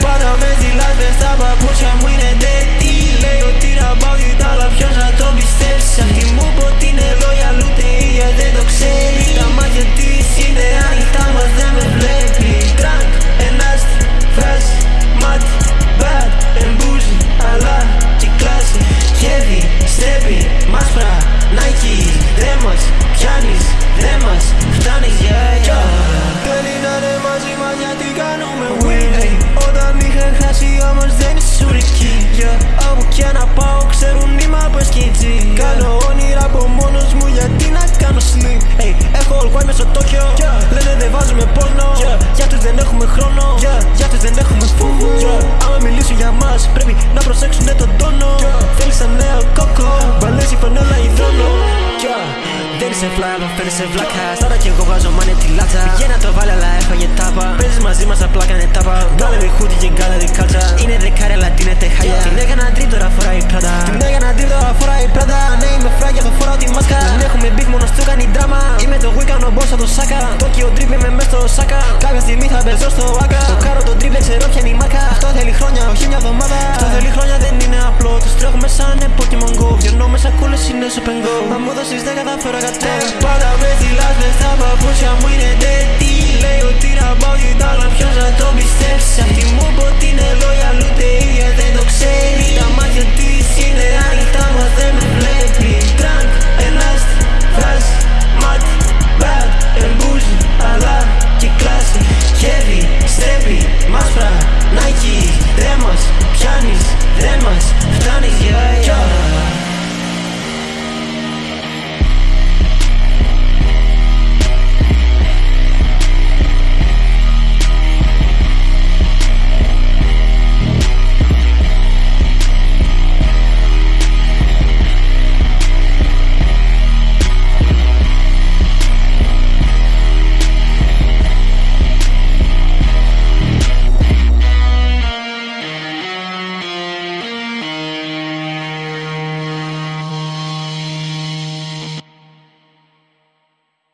Πάντα με ζηλάς στα παπούτσια μου είναι τέτοι. Λέει ότι είναι about it, αλλά ποιος να το πιστέψει. Αυτή μου πω ότι είναι loyal, ούτε η ίδια δεν το ξέρει. Τα μάτια της είναι ανοιχτά, μας δεν με βλέπει. Drunk and nasty, fresh, μάτι, bad and bougie, αλλά και κλάση. Heavy, steppy, μάσπρα, Nike. Δεν μας πιάνεις, δεν μας φτάνεις, yeah. Θέλει να είναι μαζί μας γιατί κάνουμε win. Όταν είχα χάσει όμως δεν είσαι σουρική. Όπου και να πάω ξέρουν είμαι από SKG. Κάνω όνειρα από μόνος μου γιατί να κάνω sleep. Έχω all white μες στο Τόκιο. Λένε δεν βάζουμε πόνο. Για τους δεν έχουμε χρόνο. Για τους δεν έχουμε φόβο. Άμα μιλήσουν για μας πρέπει να προσέξουνε τον τόνο. Θέλεις ένα νέο κόκο, μπαλέζει φανέλα υδρόνο. Δεν είσαι φλάκα, φαίνεσαι βλάκα. Στάρα κι εγώ βγάζω μάνε τη λάτσα. Πήγαινα το βάλε αλλά έφαγε τάπα. Παίζεις μαζί μας απλά κάνε τάπα. Γκάλε τη χούτι και γκάλε τη κάλτσα. Είναι δεκάρια αλλά τίνεται χάλια. Την έκανα τρίπ τώρα φοράει πράτα. Την έκανα τρίπ τώρα φοράει πράτα. Ναι είμαι φράγια θα φοράω τη μάσκα. Δεν έχουμε beef μόνος του κάνει δράμα. Είμαι το weekend ο boss το σάκα. Τόκιο τρίπ είμαι μες στο σάκα. Κάποια στιγμή θα παίζω στο άκα. Το κάρο το τρίπ δεν ξέρω ποια είναι η μάρκα. Αυτό θέλει χρόνια όχι μια εβδομάδα. Αυτό θέλει χρόνια δεν είναι απλό. Τους τρέχουμε σαν Pokemon Go. Βιονώ μέσα κούλες είναι σου πενγκό. Αν μου δώσεις 10 θα φέρω 100.